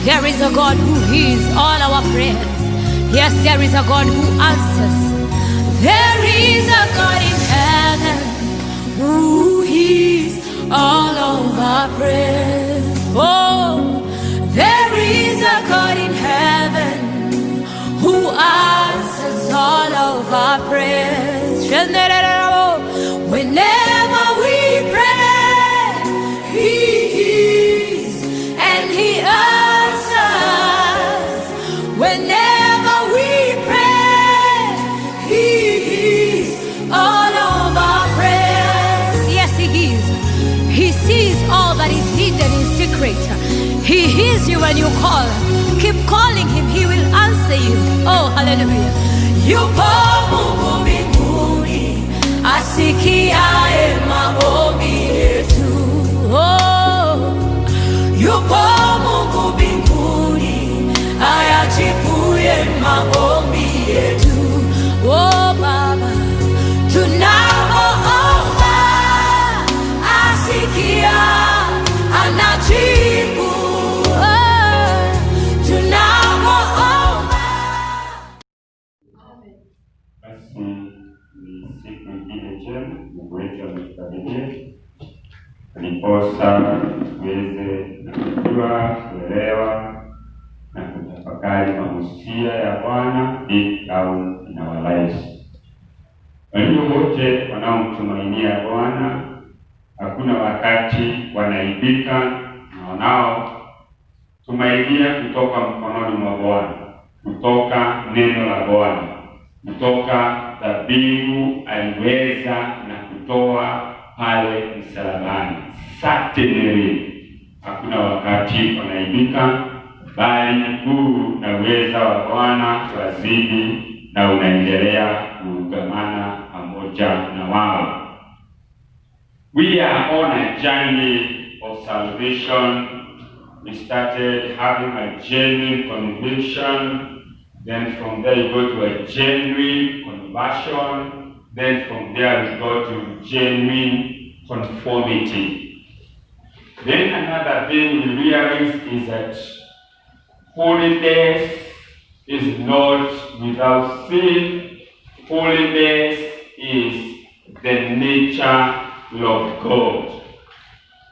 There is a God who hears all our prayers. Yes, there is a God who answers. There is a God in heaven who hears all of our prayers. Oh, there is a God in heaven who answers all of our prayers. Whenever we pray, He hears and He answers. Whenever we pray, He hears all of our prayers. Yes, He hears. He sees all that is hidden in secret. He hears you when you call. Keep calling Him, He will answer you. Oh, hallelujah. Yupo Mungu mbinguni, asikiaye maombi yetu. Oh, yupo Mungu mbinguni, ayajibuye maombi yetu. Oh, Baba, tunapoomba asikia, anajibu. Mungu wetu ametubariki ndiposa tuweze kujua, kuelewa na kutafakari mahusia ya Bwana deep down in our lives. Walio wote wanaomtumainia Bwana, hakuna wakati wanaibika na wanaotumainia kutoka mkononi mwa Bwana, kutoka neno la Bwana, kutoka dhabihu aliweza na kutoa pale msalabani. Certainly hakuna wakati wanaibika, bali huu na uweza wa Bwana wazidi na unaendelea kuungamana pamoja na wao. We are on a journey of salvation. We started having a genuine conviction. Then from there you go to a genuine conversion. Then from there you go to genuine conformity. Then another thing we realize is that holiness is not without sin. Holiness is the nature of God.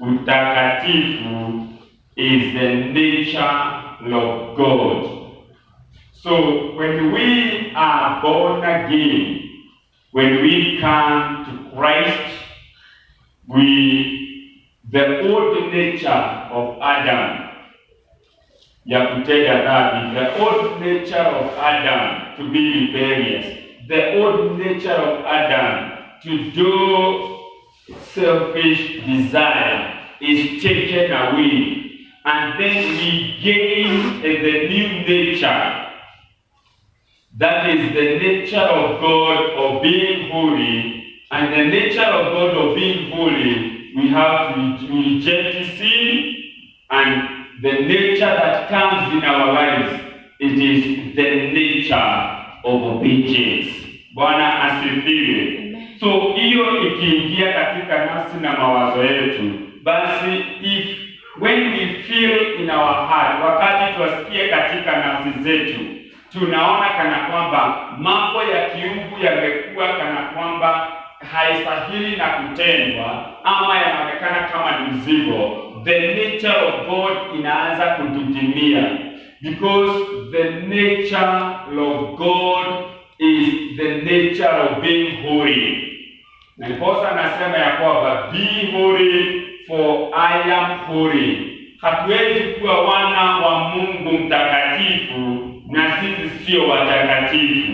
Utakatifu is the nature of God. So when we are born again, when we come to Christ, the old nature of Adam, the old nature of Adam to be rebellious, the old nature of Adam to do selfish desire is taken away, and then we gain the new nature. That is the nature of God of being holy, and the nature of God of being holy, we have to reject sin, and the nature that comes in our lives, it is the nature of obedience. Bwana asifiwe. So hiyo ikiingia katika nafsi na mawazo yetu, basi when we feel in our heart, wakati tuwasikie katika nafsi zetu, tunaona kana kwamba mambo ya kiungu yamekuwa kana kwamba haistahili na kutendwa, ama yanaonekana kama ni mzigo, the nature of God inaanza kudidimia, because the nature of God is the nature of being holy. Na ndiposa nasema ya kwamba be holy for I am holy. Hatuwezi kuwa wana wa Mungu mtakatifu na sisi sio watakatifu.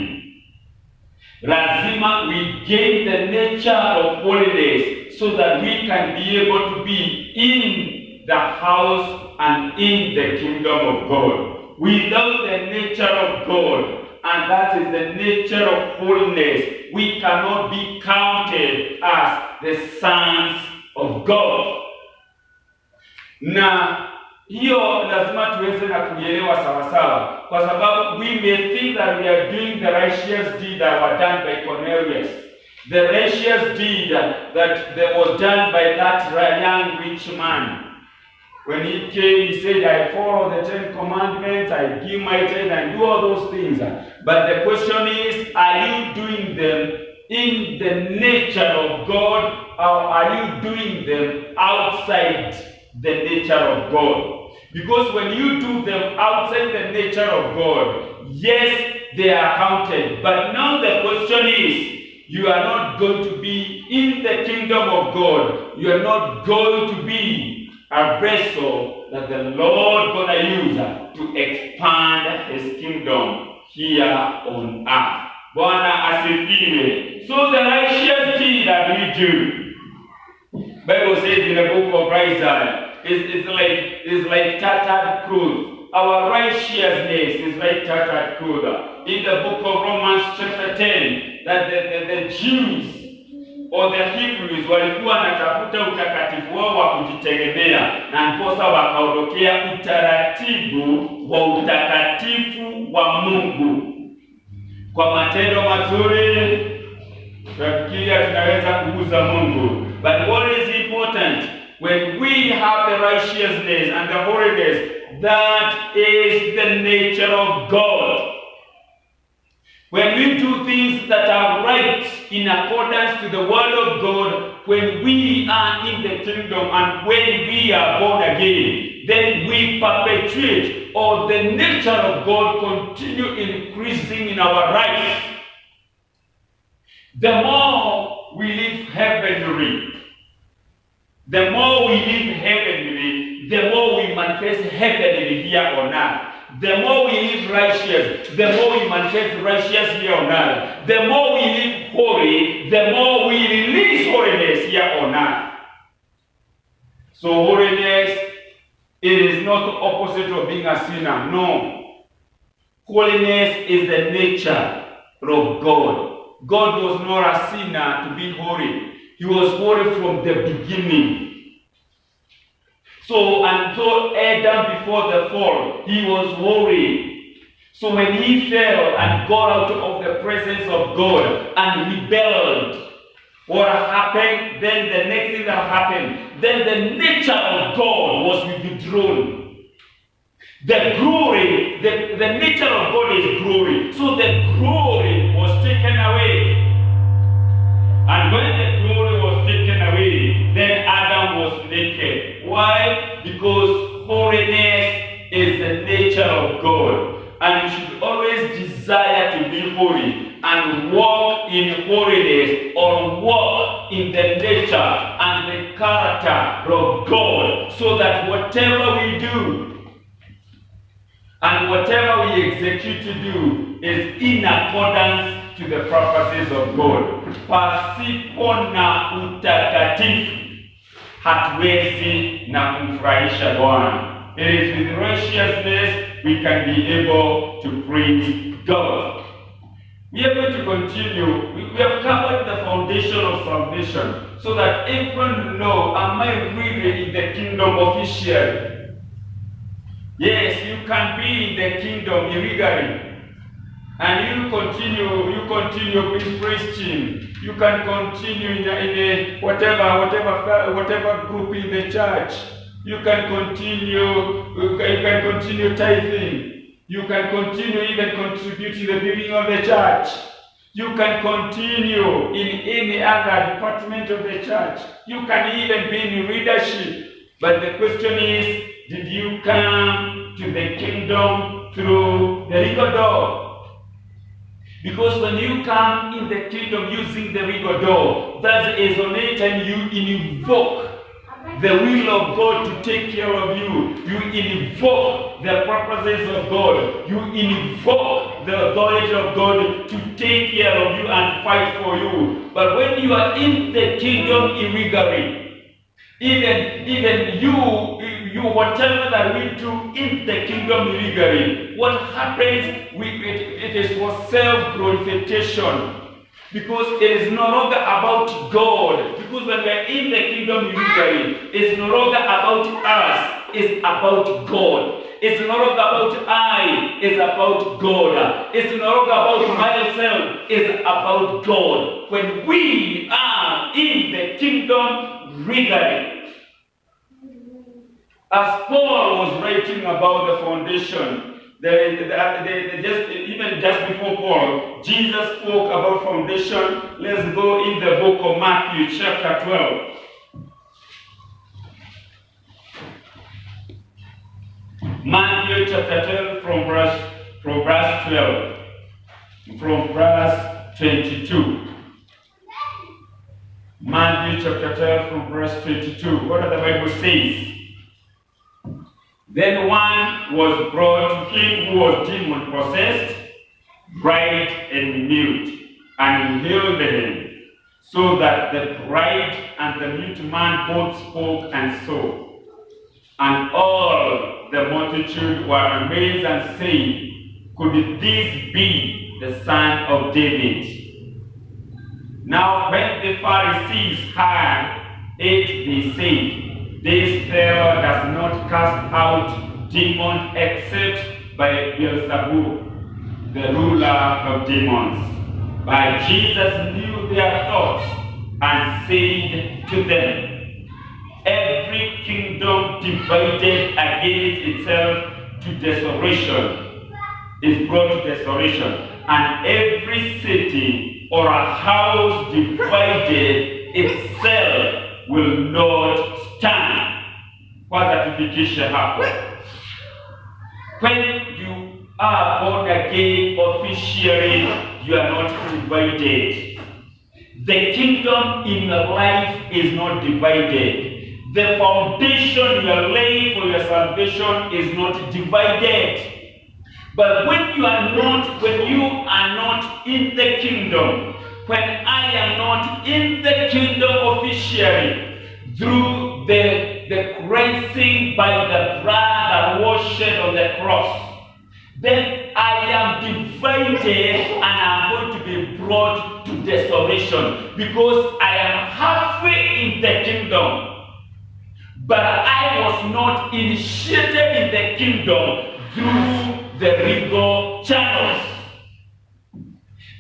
Lazima we gain the nature of holiness so that we can be able to be in the house and in the kingdom of God. Without the nature of God, and that is the nature of holiness, we cannot be counted as the sons of God. Na hiyo lazima tuweze na kuelewa sawa sawa, kwa sababu we may think that we are doing the righteous deed that were done by Cornelius, the righteous deed that was done by that young rich man. When he came, he said, I follow the 10 commandments, I give my 10, and do all those things. But the question is, are you doing them in the nature of God, or are you doing them outside the nature of God? Because when you do them outside the nature of God, yes, they are counted. But now the question is, you are not going to be in the kingdom of God. You are not going to be a vessel that the Lord gonna use to expand his kingdom here on earth. Bwana asifiwe. So the righteous deed that we do, Bible says in the book of Isaiah, is like tattered clothes. Our righteousness is like tattered clothes. In the book of Romans chapter 10, that the Jews or the Hebrews walikuwa wanatafuta utakatifu wao wa kujitegemea, na ndiposa wakaondokea utaratibu wa utakatifu wa Mungu. Kwa matendo mazuri tunafikiria tunaweza kuguza Mungu. But what is important, when we have the righteousness and the holiness, that is the nature of God. When we do things that are right in accordance to the word of God, when we are in the kingdom and when we are born again, then we perpetuate, or the nature of God continue increasing in our lives. The more we live heavenly, the more we live heavenly, the more we manifest heavenly here on earth. The more we live righteous, the more we manifest righteous here on earth. The more we live holy, the more we release holiness here on earth. So holiness, it is not the opposite of being a sinner. No. Holiness is the nature of God. God was not a sinner to be holy. He was holy from the beginning. So until Adam before the fall, he was holy. So when he fell and got out of the presence of God and rebelled, what happened? Then the next thing that happened, then the nature of God was withdrawn. The glory, the nature of God is glory. So the glory was taken away. And when the glory was taken away, then Adam was naked. Why? Because holiness is the nature of God. And you should always desire to be holy and walk in holiness, or walk in the nature and the character of God, so that whatever we do and whatever we execute to do is in accordance to the purposes of God. Pasipo na utakatifu hatuwezi na kumfurahisha Bwana. It is with righteousness we can be able to praise God. We are going to continue. We have covered the foundation of salvation, so that everyone know, am I really in the kingdom officially? Yes, you can be in the kingdom illegally. And you continue with preaching. You can continue in a whatever group in the church. You can continue tithing. You can continue even contributing the building of the church. You can continue in any other department of the church. You can even be in leadership. But the question is, did you come to the kingdom through the legal door? Because when you come in the kingdom using the legal door, that is on it, and you invoke the will of God to take care of you. You invoke the purposes of God. You invoke the authority of God to take care of you and fight for you. But when you are in the kingdom illegally, even you whatever that we do in the kingdom illegally, what happens? It is for self-glorification. Because it is no longer about God. Because when we are in the kingdom illegally, it's no longer about us, it's about God. It's no longer about I, it's about God. It's no longer about myself, it's about God. When we are in the kingdom legally, As Paul was writing about the foundation, even just before Paul, Jesus spoke about foundation. Let's go in the book of Matthew chapter 12. Matthew chapter 12 from verse 12, from verse 22. Matthew chapter 12 from verse 22. What does the Bible says? Then one was brought to him who was demon possessed, bright and mute, and he healed him, so that the bright and the mute man both spoke and saw. And all the multitude were amazed and said, could this be the son of David? Now when the Pharisees heard it, they said, this fellow does not cast out demons except by Beelzebub, the ruler of demons. But Jesus knew their thoughts and said to them, every kingdom divided against itself to desolation is brought to desolation, and every city or a house divided itself will not stand. Kwanza tufikishe hapo. When you are born again officially, you are not divided. The kingdom in your life is not divided. The foundation you are laying for your salvation is not divided. But when you are not in the kingdom, when I am not in the kingdom officially, through the cleansing by the blood that was shed on the cross, then I am divided and I am going to be brought to desolation, because I am halfway in the kingdom, but I was not initiated in the kingdom through the legal channels.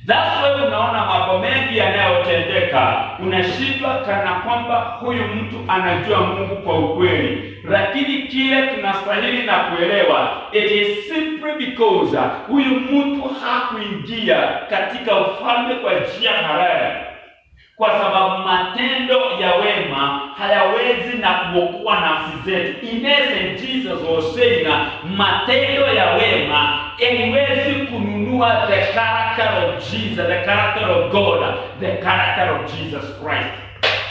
That's why unaona mambo mengi yanayotendeka, unashindwa kana kwamba huyu mtu anajua Mungu kwa ukweli, lakini kile tunastahili na kuelewa, it is simply because huyu mtu hakuingia katika ufalme kwa njia halali, kwa sababu matendo ya wema hayawezi na kuokoa nafsi zetu. In essence, Jesus was saying, matendo ya wema haiwezi kununua the character of Jesus, the character of God, the character of Jesus Christ.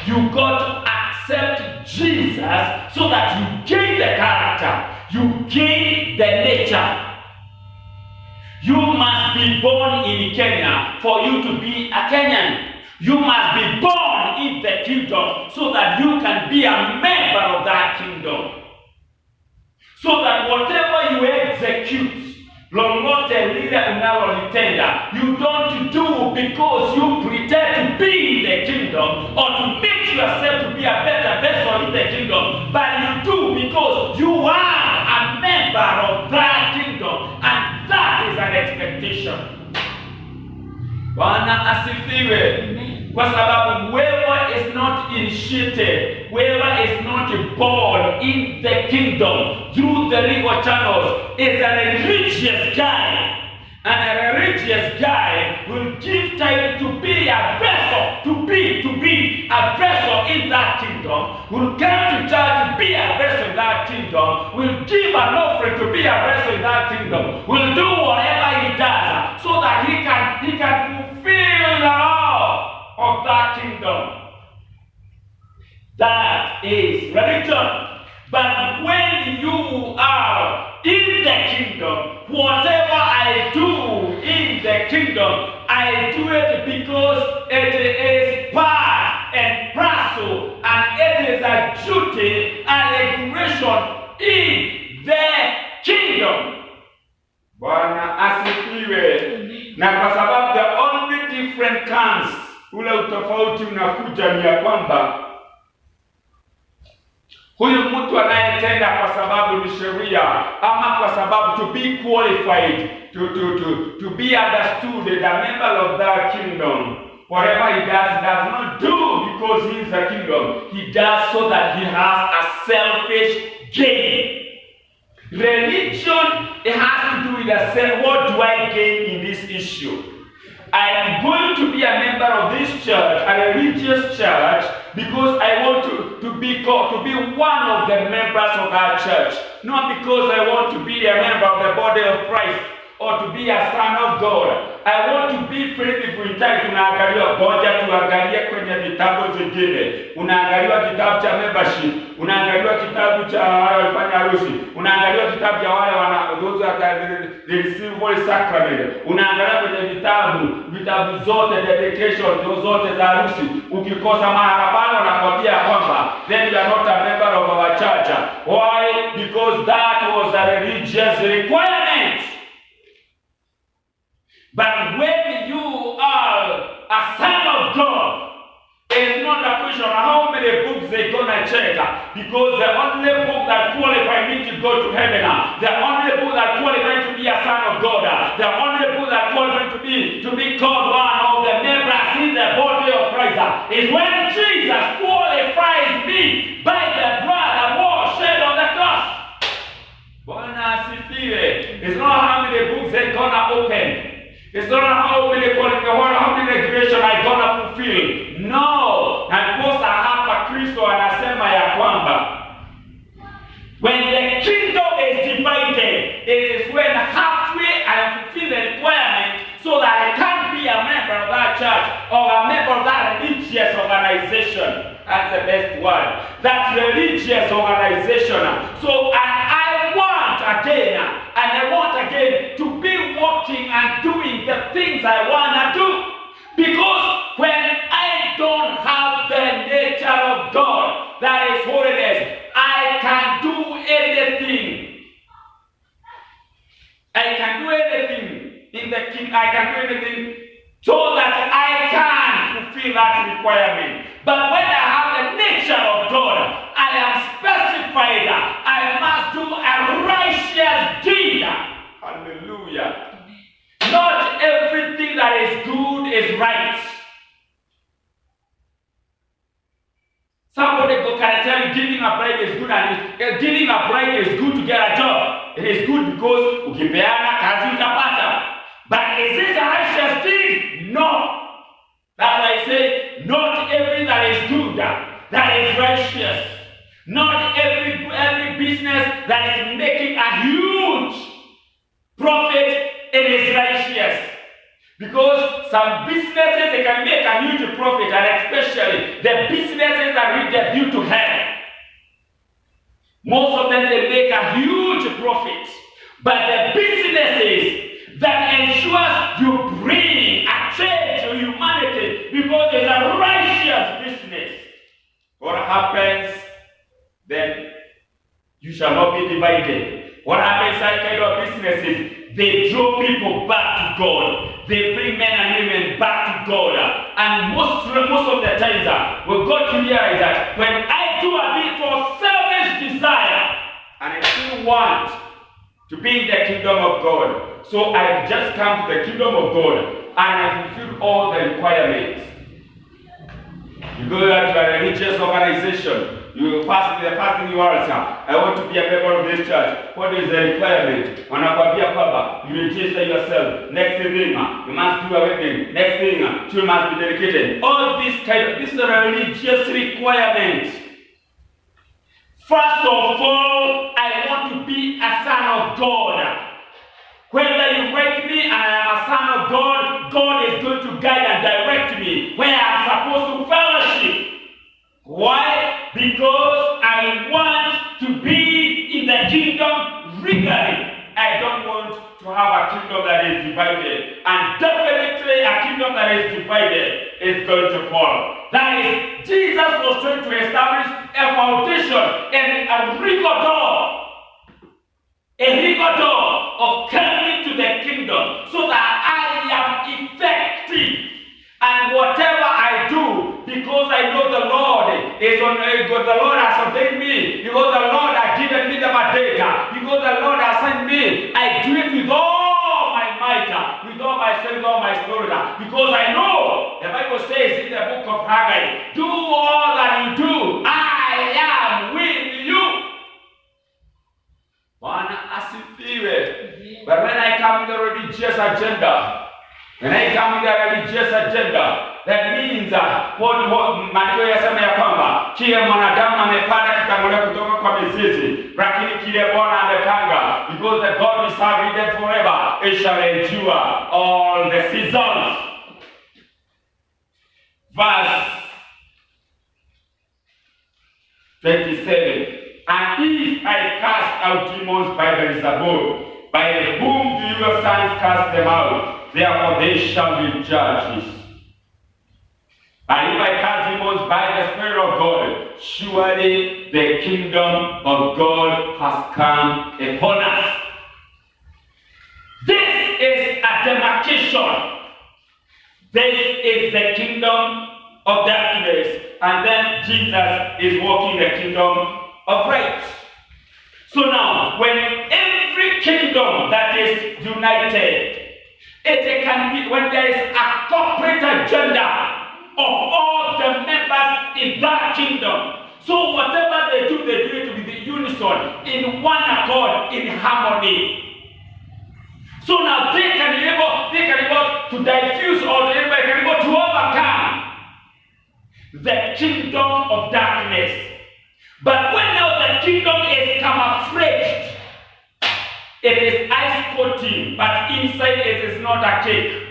You got to accept Jesus so that you gain the character, you gain the nature. You must be born in Kenya for you to be a Kenyan. You must be born in the kingdom so that you can be a member of that kingdom. So that whatever you execute, lolote lile unalolitenda, you don't do because you pretend to be in the kingdom or to make yourself to be a better vessel in the kingdom, but you do because you are a member of that kingdom, and that is an expectation. Bwana asifiwe. Kwa sababu whoever is not initiated, whoever is not born in the kingdom through the legal channels is a religious guy. And a religious guy will give time to be a vessel, to be a vessel in that kingdom, will come to church to be a vessel in that kingdom, will give an offering to be a vessel in that kingdom, will do whatever he does so that he can fulfill the law of that kingdom. That is religion. But when you are in the kingdom, whatever I do in the kingdom, I do it because it is part and parcel, and it is a duty and regulation in the kingdom. Bwana asifiwe. Na kwa sababu the only different comes, ule utofauti unakuja ni ya kwamba huyu mtu anayetenda kwa sababu ni sheria, ama kwa sababu to be qualified, to be understood, a member of that kingdom, whatever he does not do because he is a kingdom. He does so that he has a selfish gain. Religion, it has to do with the self. What do I gain in this issue? I am going to be a member of this church, a religious church, because I want to be one of the members of that church. Not because I want to be a member of the body of Christ or to be a son of God. I want to be faithful in time. Unaangalia moja, tuangalie kwenye vitabu zingine. Unaangalia kitabu cha membership, unaangalia kitabu cha wale walifanya harusi, unaangalia kitabu cha wale wanaogoza the receive Holy Sacrament, unaangalia kwenye vitabu zote dedication zote za harusi. Ukikosa mahala pale wanakwambia kwamba then you are not a member of our church. Why? Because that was a religious requirement. But when you are a son of God, it's not a question of how many books they're gonna check. Because the only book that qualifies me to go to heaven, the only book that qualifies to be a son of God, the only book that qualifies to be called one of the members in the body of Christ, is when Jesus qualifies me by the blood that was shed on the cross. It's not how many books they're gonna open. It's not how many regulations I'm gonna fulfill. No. Na kosa hapa Kristo anasema ya kwamba when the kingdom is divided, it is when halfway I fulfill the requirement so that I can be a member of that church or a member of that religious organization. That's the best word. That religious organization. So I want again to be walking and doing the things I want to do. Because when I don't have the nature of God, that is holiness, I can do anything. I can do anything in the king. I can do anything so that I can fulfill that requirement. But when I have the nature of God, I am specified. I must do a righteous deed. Hallelujah. Not everything that is good is right. Somebody can tell you giving a bribe is good, and giving a bribe is good to get a job. It is good because ukipeana kazi utapata. But is it a righteous deed? No. That's why I say, not everything that is good that is righteous. Not every business that is making a huge profit, it is righteous. Because some businesses, they can make a huge profit, and especially the businesses that lead them due to hell. Most of them, they make a huge profit. But the businesses that ensures you bring a change to humanity, because it's a righteous business, what happens? Then you shall not be divided. What happens in kind of businesses? They draw people back to God. They bring men and women back to God. And most of the times, we've got to realize that when I do a bit for selfish desire, and I still want to be in the kingdom of God, so I just come to the kingdom of God, and I fulfill all the requirements. You go to a religious organization, you fast the fasting you are saying, I want to be a member of this church. What is the requirement? Wanakwambia kwamba you register yourself. Next thing, you must do a wedding. Next thing, you must be dedicated. All this is a religious requirement. First of all, I want to be a son of God. Whether you wake me and I am a son of God, God is going to guide and direct me where I am supposed to fellowship. Why? Because I want to be in the kingdom regally. I don't want to have a kingdom that is divided. And definitely a kingdom that is divided is going to fall. That is, Jesus was trying to establish a foundation and a rigor of coming to the kingdom so that I am effective. And whatever I do, because I know the Lord is on because the Lord has ordained me, because the Lord has given me the mandate, because the Lord has sent me, I do it with all my might, with all my strength, all my spirit, because I know the Bible says in the book of Haggai, do all that you do, I am with you. religious agenda. When I come with a religious agenda, that means what maandiko yasema ya kwamba kile mwanadamu amepanda kitangulia kutoka kwa mizizi, lakini kile Bwana amepanga, because the God is serving forever, it shall endure all the seasons. Verse 27. And if I cast out demons by Beelzebub, by whom do your sons cast them out? Therefore they shall be judges. And if I cast demons by the Spirit of God, surely the kingdom of God has come upon us. This is a demarcation. This is the kingdom of darkness. And then Jesus is walking the kingdom of right. So now, when every kingdom that is united, it can be when there is a corporate agenda of all the members in that kingdom. So whatever they do it with unison, in one accord, in harmony. So now they can be able to diffuse or they can be able to overcome the kingdom of darkness. But when now the kingdom is camouflaged, it is ice coating, but inside it is not a cake.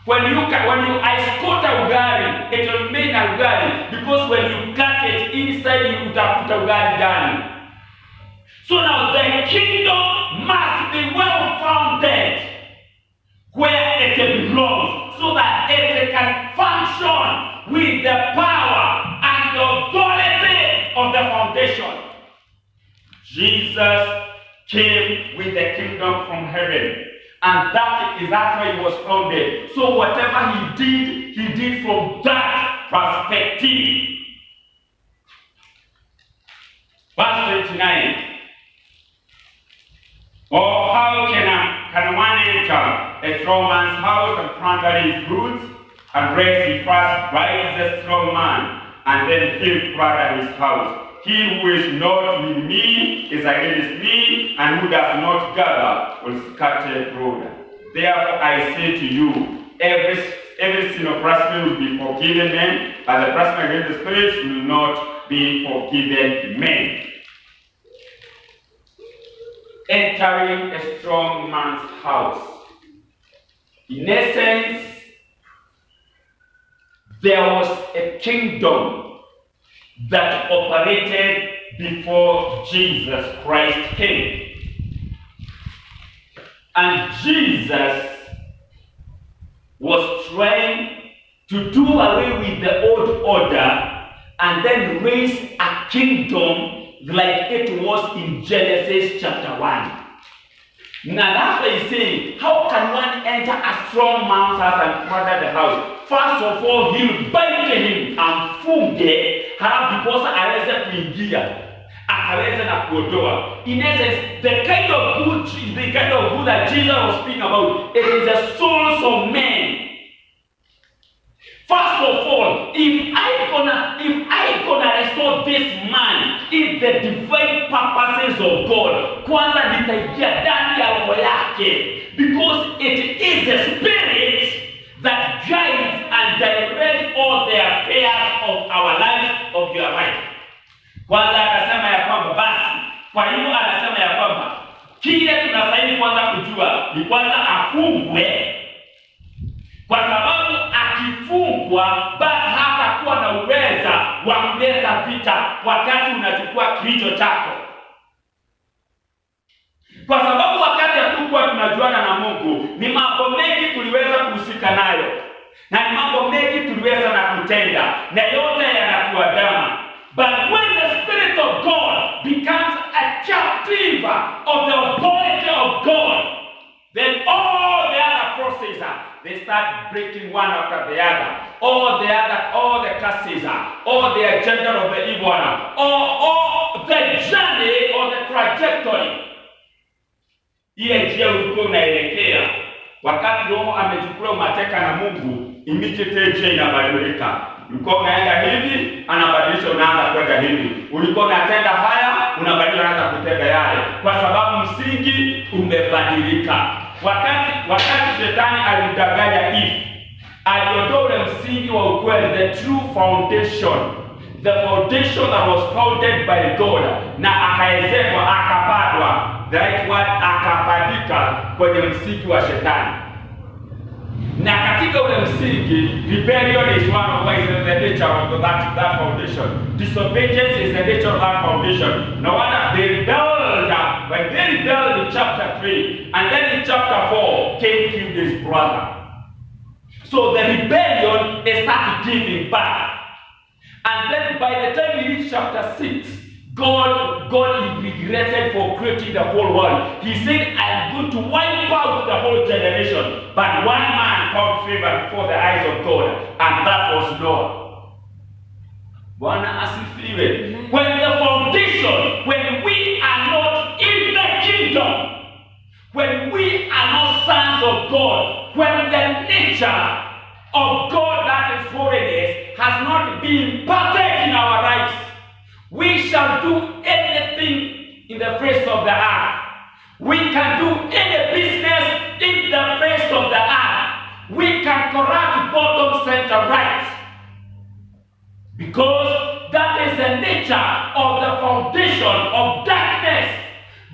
When you ice coat a ugali, it will remain a ugali, because when you cut it inside, you utakuta ugali ndani. So now the kingdom must be well founded where it belongs, so that it can function with the power and the authority of the foundation. Jesus came with the kingdom from heaven, and that is how he was founded. So whatever he did from that perspective. Verse 29. Or how can one enter a strong man's house and plunder his goods, and lest he first rise the strong man, and then he'll plunder his house? He who is not with me is against me, and who does not gather will scatter abroad. Therefore I say to you, every sin of blasphemy will be forgiven men, but the blasphemy against the Spirit will not be forgiven men. Entering a strong man's house. In essence, there was a kingdom that operated before Jesus Christ came. And Jesus was trying to do away with the old order and then raise a kingdom like it was in Genesis chapter 1. Now that's why he's saying, how can one enter a strong man's house and plunder the house? First of all, he'll bind him and funge, because aweze kuingia, akaweze na kuondoa. In essence, the kind of good that Jesus was speaking about, it is the souls of men. First of all, if I gonna restore this man in the divine purposes of God, kwanza nitaingia ndani ya roho yake, because it is the Spirit that guides and directs all the affairs of our life, of your life. Kwanza akasema ya kwamba basi, kwa hiyo anasema ya kwamba kile tunastahili kwanza kujua ni kwanza afungwe, kwa sababu akifungwa basi hatakuwa na uwezo wa kuleta vita wakati unachukua kilicho chako. Kwa sababu wakati hatukuwa tunajuana na Mungu, ni mambo mengi tuliweza kuhusika nayo, na ni mambo mengi tuliweza na kutenda, na yote yanatuandama. But when the Spirit of God becomes a captive of the authority of God, then all the other forces they start breaking one after the other. All the curses, all the agenda of the evil one, all the journey or the trajectory. Ile njia ulikuwa unaelekea, wakati Roho amechukua mateka na Mungu, immediately njia inabadilika. Ulikuwa unaenda hivi, anabadilisha, unaanza kwenda hivi. Ulikuwa unatenda haya, unabadilisha, unaanza kutenda yale, kwa sababu msingi umebadilika. Wakati shetani alimdanganya Eve, aliondoa ule msingi wa ukweli, the true foundation, the foundation that was founded by God, na akaezekwa, akapadwa, the right word, akapandika kwenye msingi wa shetani. Na katika ule msingi, rebellion is one of the nature of that foundation. Disobedience is the nature of that foundation. No wonder they rebelled. When they rebelled in chapter 3, and then in chapter 4, Cain killed his brother. So the rebellion started giving back. And then by the time we reach chapter 6, God regretted for creating the whole world. He said, I am going to wipe out the whole generation. But one man found favor before the eyes of God, and that was Noah. Bwana asifiwe. When the foundation, when we are not in the kingdom, when we are not sons of God, when the nature of God, that is holiness, has not been imparted in our lives, we shall do anything in the face of the earth. We can do any business in the face of the earth. We can corrupt bottom, center, right. Because that is the nature of the foundation of darkness.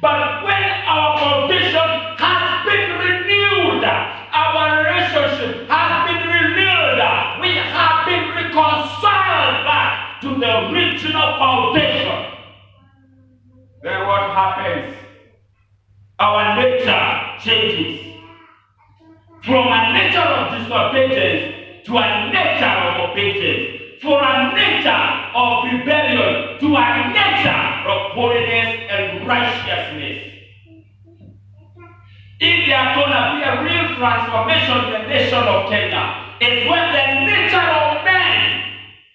But when our foundation has been renewed, our relationship has been renewed, we have been reconciled back to the original foundation, then what happens? Our nature changes. From a nature of disobedience to a nature of obedience. From a nature of rebellion to a nature of holiness and righteousness. If there are going to be a real transformation in the nation of Kenya, it's when the nature of man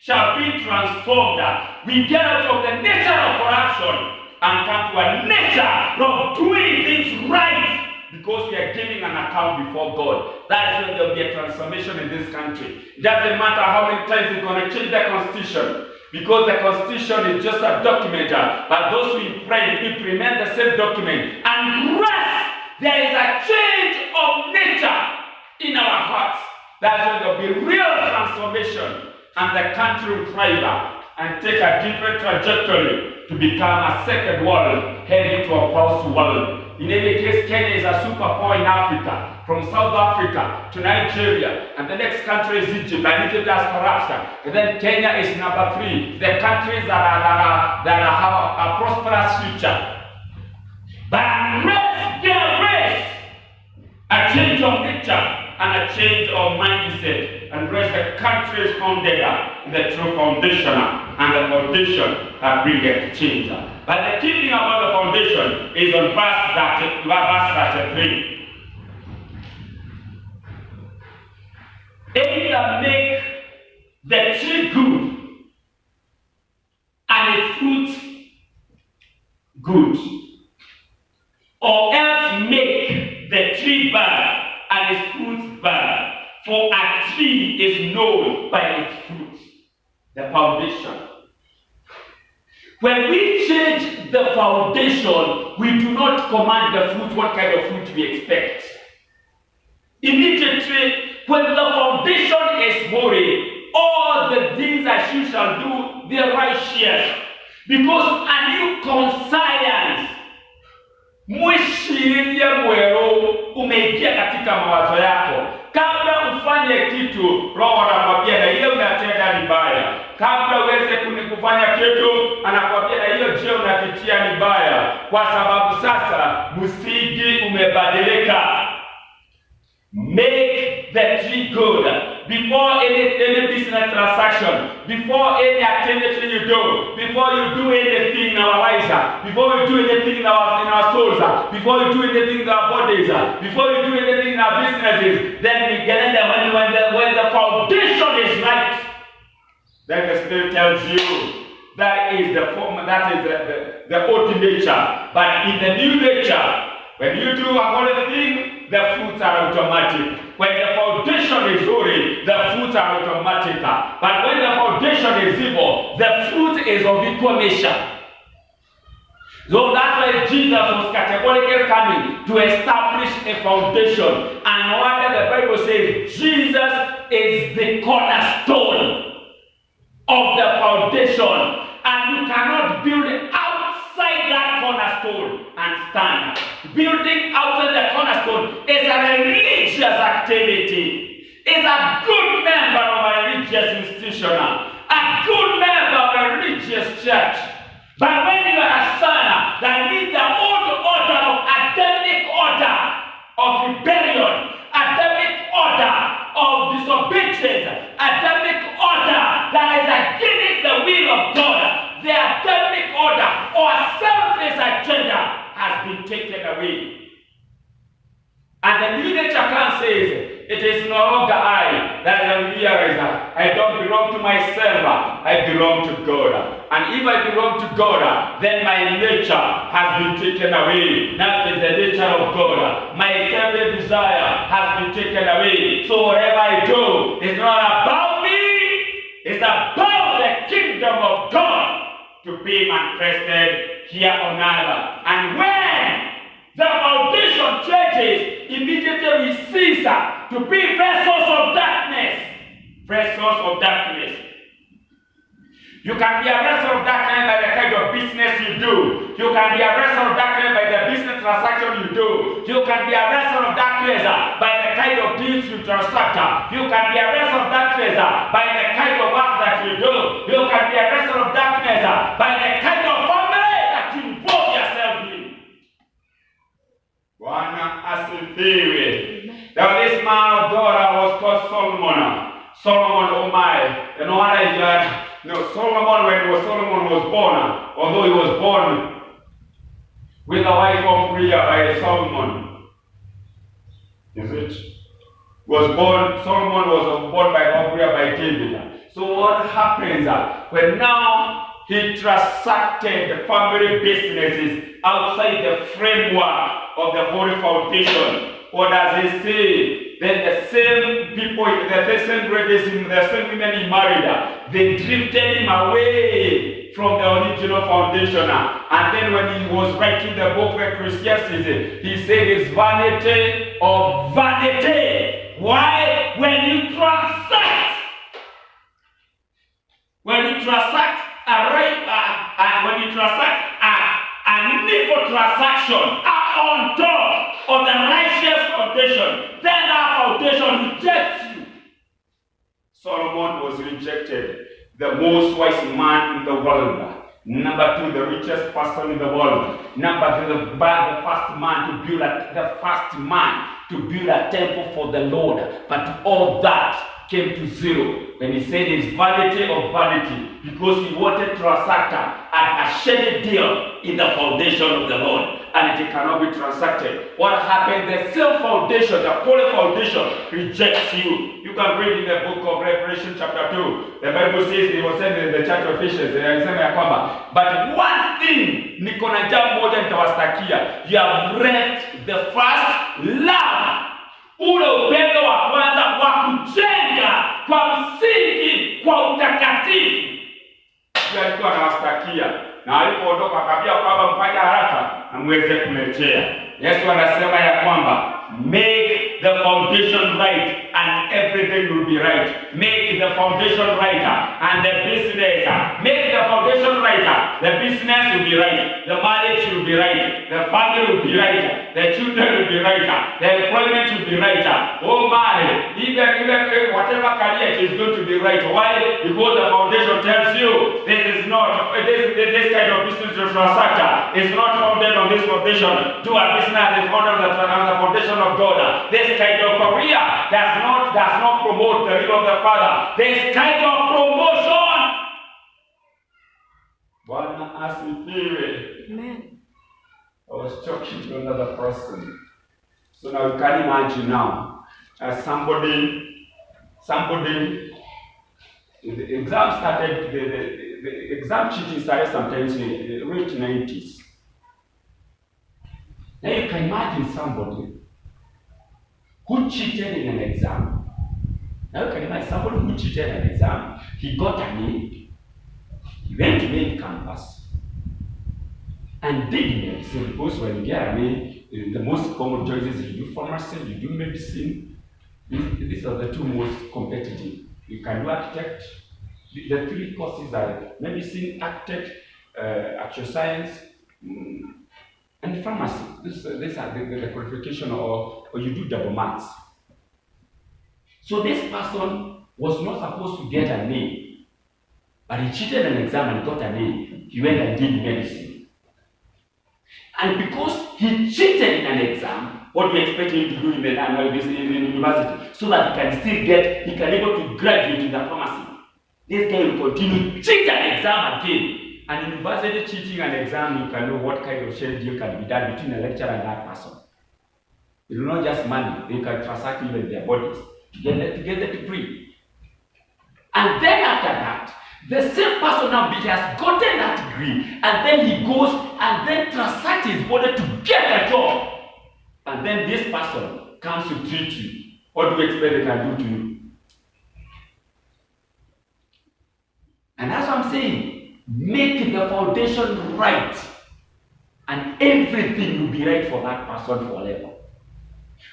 shall be transformed. We get out of the nature of corruption and come to a nature of doing things right, because we are giving an account before God. That is when there will be a transformation in this country. It doesn't matter how many times we're going to change the constitution, because the constitution is just a document, but those who implement the same document and rest, there is a change of nature in our hearts. That's when there will be real transformation, and the country will thrive and take a different trajectory to become a second world heading to a first world. In any case, Kenya is a superpower in Africa, from South Africa to Nigeria, and the next country is Egypt, and Egypt has corruption. And then Kenya is number 3, the countries that have a prosperous future. But raise a change of nature and a change of mindset, and raise the country is founded in the true foundation, and the foundation bringeth change. But the key thing about the foundation is on verse 33. Either make the tree good and its fruit good, or else make the tree bad and its fruit bad. For a tree is known by its fruit. The foundation. When we change the foundation, we do not command the fruit, what kind of fruit we expect. Immediately, when the foundation is holy, all the things that you shall do, they are righteous. Because a new conscience, mwishiriye mwero umeingia katika mawazo yako. Kabla ufanye kitu, Roho anakwambia na ile unatenda ni baya. Kabla uweze kufanya kitu, anakwambia na hiyo je unapitia ni baya, kwa sababu sasa msingi umebadilika. Make the tree good before any business transaction, before any activity you do, before you do anything in our lives, before you do anything in our souls, before you do anything in our bodies, before you do anything in our businesses. Then we get there when the foundation is right. Then the Spirit tells you that is the form, that is the old nature. But in the new nature, when you do a holy thing, the fruits are automatic. When the foundation is holy, the fruits are automatic. But when the foundation is evil, the fruit is of equal nature. So that's why Jesus was categorically coming to establish a foundation. And no wonder the Bible says Jesus is the cornerstone of the foundation. And you cannot build outside that cornerstone and stand. Building outside the cornerstone is a religious activity. It's a good member of a religious institution. A good member of a religious church. But when you are a son that needs the old order of Adamic order of rebellion, Adamic order of disobedience, Adamic order that is against the will of God, the Adamic order or selfish agenda has been taken away. And the new nature can says, it is no longer I that am realized. I don't belong to myself, I belong to God. And if I belong to God, then my nature has been taken away. That is the nature of God. My every desire has been taken away. So whatever I do is not about me, it's about the kingdom of God to be manifested here on earth. And when the foundation changes, immediately we cease to be vessels of darkness. Vessels of darkness. You can be a vessel of darkness by the kind of business you do. You can be a vessel of darkness by the business transaction you do. You can be a vessel of darkness by the kind of deals you transact. You can be a vessel of darkness by the kind of work that you do. You can be a vessel of darkness by the kind of family that you involve yourself in. One asifiwe. Now this man of God was called Solomon. Solomon, oh my. You know what Solomon, when Solomon was born, although he was born with a wife of Uriah by Solomon, Solomon was born by Uriah by David. So what happens when now he transacted family businesses outside the framework of the holy foundation? What does he say? Then the same people, the same ladies, the same women he married, they drifted him away from the original foundation. And then when he was writing the book of Ecclesiastes, he said it's vanity of vanity. Why? When you transact an evil transaction on top of the righteous foundation, then that foundation rejects you. Solomon was rejected, the most wise man in the world. Number two, the richest person in the world. Number three, the first man to build a temple for the Lord. But all that came to zero when he said it's vanity of vanity, because he wanted to transact a shady deal in the foundation of the Lord, and it cannot be transacted. What happened? The same foundation, the holy foundation, rejects you. You can read in the book of Revelation chapter 2. The Bible says, it was said in the church of Ephesians, but one thing, niko na jambo moja nitawastakia, you have left the first love. Ule upendo wa kwanza wa kujenga kwa msingi kwa utakatifu. Yeye alikuwa anawastakia, na alipoondoka akabia kwamba mfanye haraka na muweze kurejea. Yesu anasema ya kwamba make the foundation right and everything will be right. Make the foundation right and the business. Make the foundation right. The business will be right. The marriage will be right. The family will be right. The children will be right. The employment will be right. Oh my, even whatever career it is going to be right. Why? Because the foundation tells you this kind of business transaction is not founded on this foundation. Do a business that is founded on the foundation of God. This kind of career does not promote the will of the Father. This kind of promotion. Bwana asifiwe. Amen. I was talking to another person. So now you can imagine now, somebody, the exam started, the exam cheating started sometimes in the late 90s. Now you can imagine somebody who cheated in an exam. Now you can imagine somebody who cheated in an exam. He got an A. He went to main campus. and did medicine, because when you get the most common choices, you do pharmacy, you do medicine. These are the two most competitive. You can do architect. The three courses are medicine, architect, actual science, and pharmacy. These are the qualification, or you do double maths. So this person was not supposed to get an A, but he cheated an exam and got an A. He went and did medicine. And because he cheated in an exam, what do you expect him to do in the university? So that he can able to graduate in the pharmacy. This guy will continue to cheat an exam again. And in university, cheating an exam, you can know what kind of schedule can be done between a lecturer and that person. It will not just money, they can transact even their bodies to get the degree. And then after that, the same person now has gotten that degree, and then he goes and then transacts his body to get a job. And then this person comes to treat you. What do you expect they can do to you? And that's what I'm saying. Make the foundation right, and everything will be right for that person forever.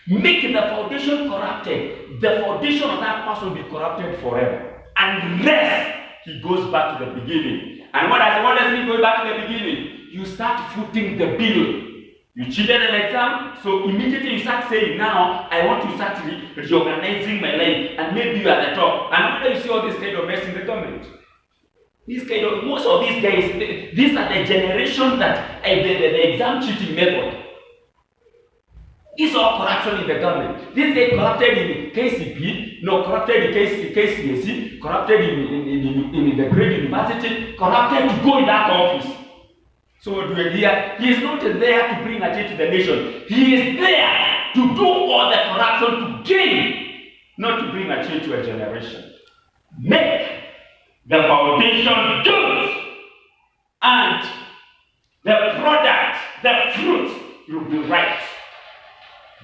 Make the foundation corrupted, the foundation of that person will be corrupted forever. Unless he goes back to the beginning. And what does he go back to the beginning? You start footing the bill. You cheated an exam, so immediately you start saying, now I want to start reorganizing my life, and maybe you are at the top. And after you see all this kind of mess in the government, most of these guys, these are the generation that the exam cheating method. It's all corruption in the government. This guy corrupted in KCP, corrupted in KCSE, corrupted in the great university, corrupted to go in that office. So he is not there to bring a change to the nation. He is there to do all the corruption to gain, not to bring a change to a generation. Make the foundation good, and the product, the fruit, will be right.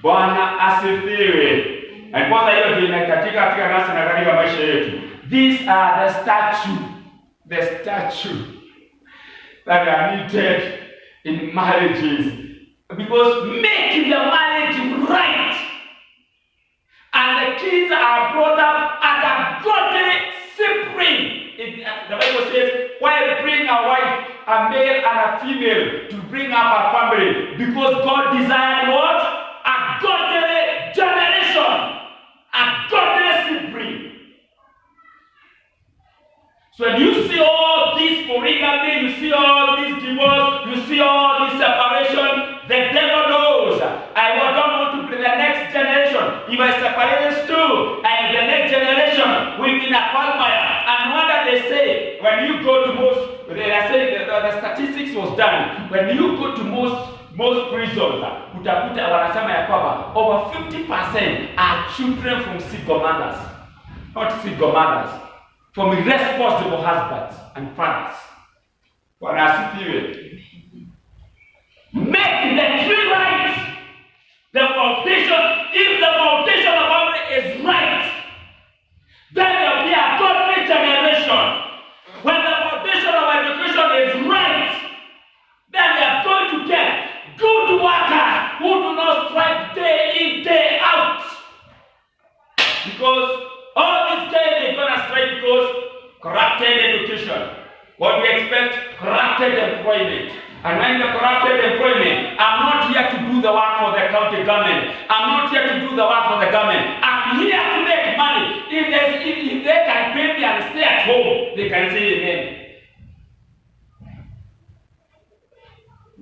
Bwana asifiwe. And kwanza hiyo ndio katika nasi na katika maisha yetu. These are the statue that are needed in marriages, because make the marriage right, and the kids are brought up at a godly spring. The Bible says, why bring a wife, a male and a female, to bring up a family? Because God desired what? A godly generation, a godly spring. So when you see all this polygamy, you see all this divorce, you see all this separation, the devil knows, I don't want to bring the next generation. If I separate us too, and the next generation will be in a quagmire. And what do they say? When you go to the statistics was done. When you go to most prisons, utakuta wanasema ya kwamba over 50% are children from single mothers. Not single mothers. From irresponsible husbands and fathers. Wanasifiwe. Make the tree right. The foundation, if the foundation of family is right, then there will be a godly generation. When the foundation of education is right, then we are going to get good workers who do not strike day in, day out. Because all these days they're going to strike because corrupted education. What we expect? Corrupted employment. And when the corrupted employment, I'm not here to do the work for the county government. I'm not here to do the work for the government. I'm here to make money. If they can pay me and stay at home, they can say amen.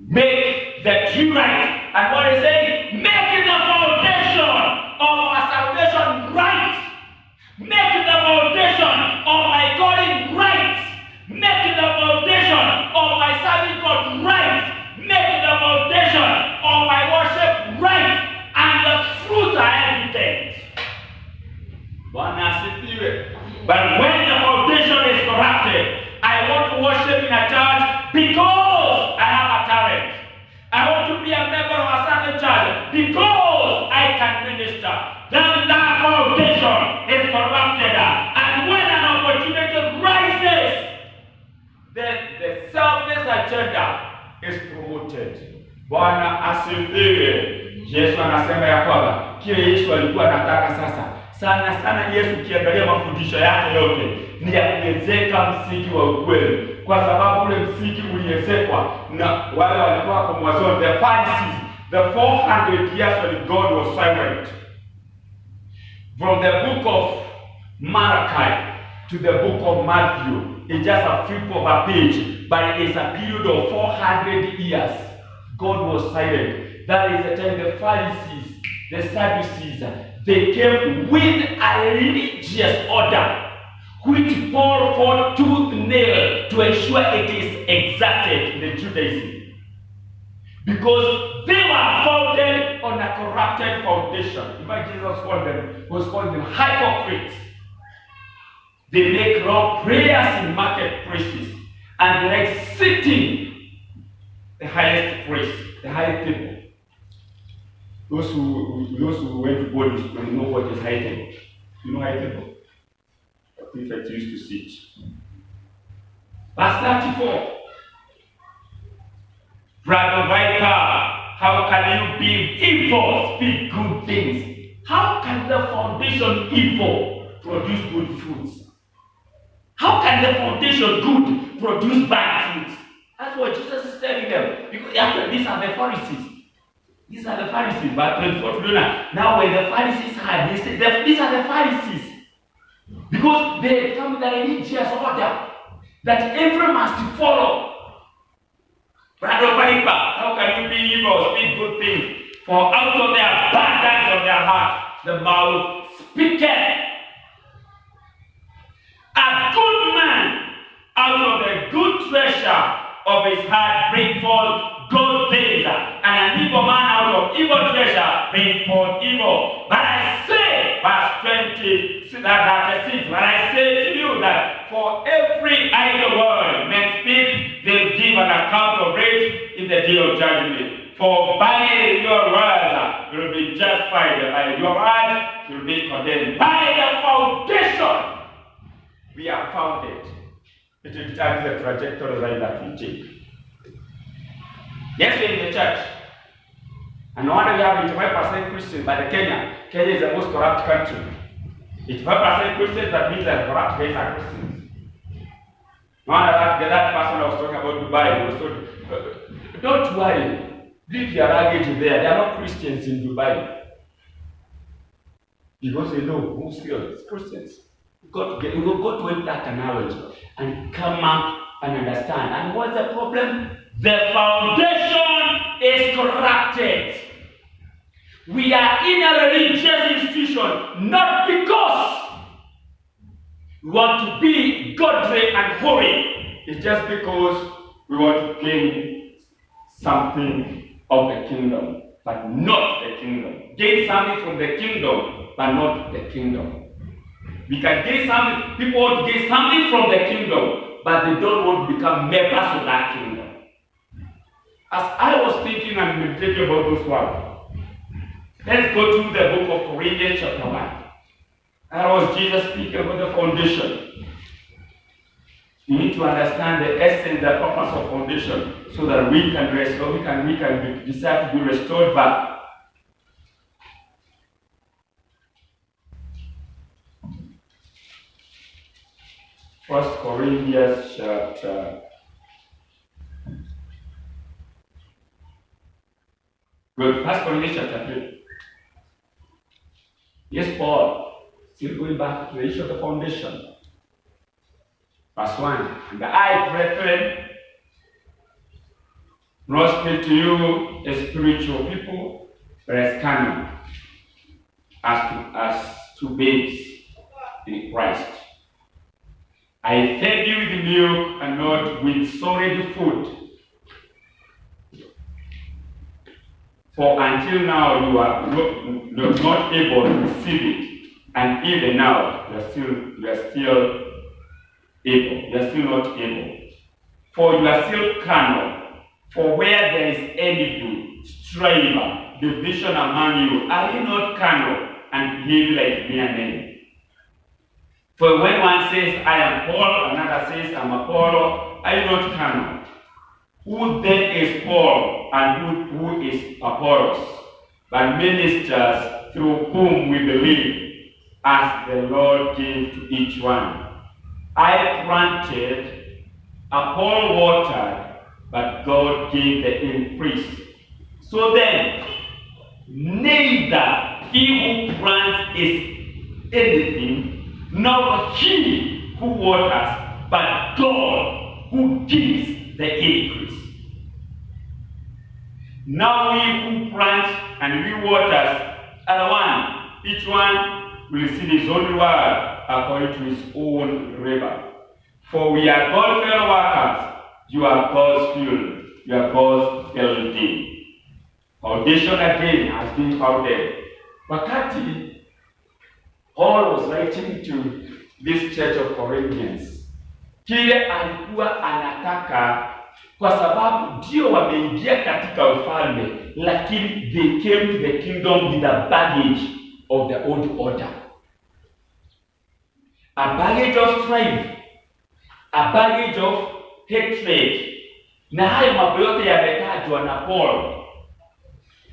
Make the true right. And what is saying? Make the foundation of our salvation right. Make the foundation of my calling right. Make the foundation of my serving God right. Make the foundation of my worship right. And the fruit are evident. But when the foundation is corrupted, I want to worship in a church because I have a talent. I want to be a member of a certain church because I can minister. Then that foundation is corrupted. And when an opportunity rises, then the selfish agenda is promoted. Bwana asifiwe. Yesu anasema ya kwamba kile Yesu alikuwa anataka sasa, sana sana Yesu ukiangalia mafundisho yake yote ni ya kuwezeka msingi wa ukweli, kwa sababu ule msingi uliezekwa na wale walikuwa kwa mwanzo, the Pharisees, the 400 years when God was silent. From the book of Malachi to the book of Matthew, it's just a flip of a page, but it's a period of 400 years. God was silent. That is the time the Pharisees, the Sadducees, they came with a religious order which Paul fought tooth and nail to ensure it is exacted in the Judaism. Because they were founded on a corrupted foundation. In fact, Jesus was calling them hypocrites. They make wrong prayers in marketplaces, and they like sitting the highest place, the highest table. Those who went to bodies will know what is high table. You know high table? The prefect used to sit. Verse 34. Brother Viper, how can you be evil, speak good things? How can the foundation evil produce good fruits? How can the foundation good produce bad fruits? That's what Jesus is telling them. Because after these are the Pharisees. These are the Pharisees. But now when the Pharisees had, they said, these are the Pharisees. Because they come with a religious order that everyone must follow. Brother Viper, how can you be evil, speak good things? For out of the abundance of their heart, the mouth speaketh. A good man out of the good treasure of his heart bring forth good things, and an evil man out of evil treasure bring forth evil. But I say, verse 26, but I say to you that for every idle word men speak, they'll give an account of it in the day of judgment. For by your words you will be justified, by your words you will be condemned. By the foundation we are founded. It determines the trajectory that we take. Yes, we're in the church. And no wonder we have 85% Christians, but Kenya is the most corrupt country. 85% Christians, that means that corrupt guys are Christians. No wonder that person I was talking about Dubai was told, don't worry, leave your luggage there. There are no Christians in Dubai. Because they know who's still Christians. We will go to that analogy and come up and understand. And what's the problem? The foundation is corrupted. We are in a religious institution not because we want to be godly and holy. It's just because we want to gain something of the kingdom, but not the kingdom. Gain something from the kingdom, but not the kingdom. We can gain something, people want to gain something from the kingdom, but they don't want to become members of that kingdom. As I was thinking and meditating about those words, let's go to the book of Corinthians chapter 1. That was Jesus speaking about the foundation. We need to understand the essence, the purpose of foundation, so that we can restore, we can decide to be restored back. First Corinthians chapter. Good. First Corinthians chapter 3. Yes, Paul, still going back to the issue of the foundation. Verse 1. And I, brethren, not speak to you as spiritual people, but as carnal, as to babes in Christ. I fed you with milk and not with solid food. For until now you are not able to receive it, and even now you are still not able. For you are still carnal. For where there is envy, strife, division among you, are you not carnal and behave like mere men? For when one says, I am Paul, another says, I am Apollo, are you not carnal? Who then is Paul and who is Apollos, but ministers through whom we believe, as the Lord gave to each one. I planted, Apollos watered, but God gave the increase. So then, neither he who plants is anything, nor he who waters, but God who gives the increase. Now we who plant and we waters are one. Each one will receive his own reward according to his own labor. For we are God's fellow workers. You are God's field. You are God's building. Foundation again has been founded. Wakati Paul was writing to this church of Corinthians, kile alikuwa anataka, kwa sababu ndio wameingia katika ufalme, lakini they came to the kingdom with a baggage of the old order. A baggage of strife, a baggage of hatred. Na hayo mambo yote yametajwa na Paul.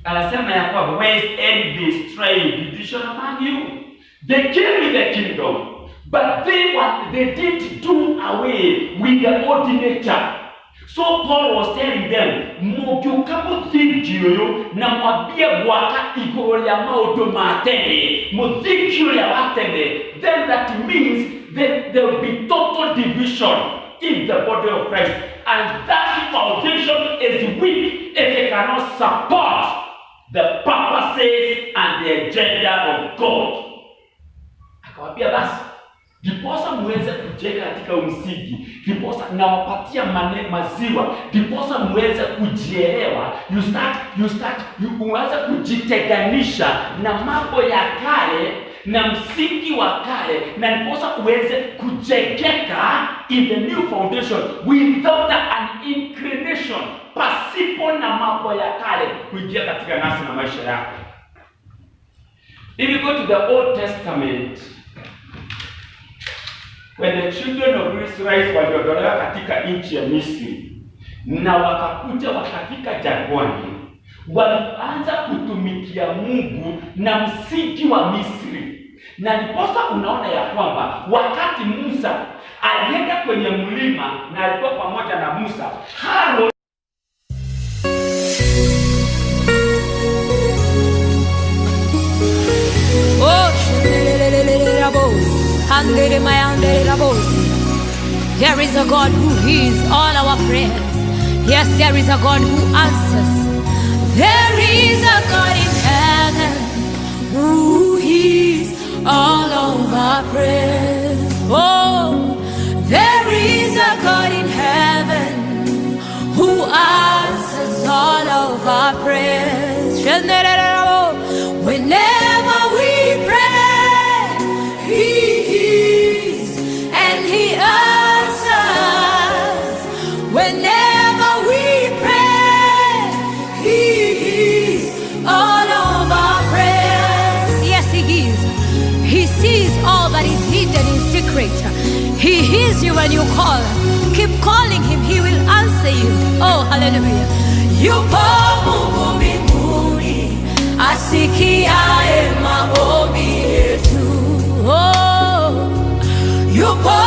Anasema ya kwamba where is envy, strife, division among you? They came with the kingdom, but they did do away with the old nature. So Paul was telling them, mukiuka muthingio na mwambie gwaka iguru ya maundu ma tene, muthingio ya watene, then that means that there will be total division in the body of Christ. And that foundation is weak if it cannot support the purposes and the agenda of God. Akawambia basi, diposa muweze kujenga katika msingi, diposa nawapatia maziwa, diposa muweze kujielewa, uweze kujitenganisha na mambo ya kale na msingi wa kale, na diposa uweze kujengeka in the new foundation without an inclination, pasipo na mambo ya kale kuingia katika nafsi na maisha yako. If you go to the Old Testament, when the children of Israel waliondolewa katika nchi ya Misri na wakakuja wakafika jangwani, walianza kutumikia Mungu na msingi wa Misri. Na ndiposa unaona ya kwamba wakati Musa alienda kwenye mlima na alikuwa pamoja na Musa, Haroni there is a God who hears all our prayers. Yes, there is a God who answers. There is a God in heaven who hears all of our prayers. Oh, there is a God in heaven who answers all of our prayers. Whenever we pray, He hears and He answers. Whenever we pray, He hears all of our prayers. Yes, He hears. He sees all that is hidden in secret. He hears you when you call. Keep calling Him, He will answer you. Oh, hallelujah. Yupo Mungu mbinguni, asikiaye maombi yetu. Oh, yupo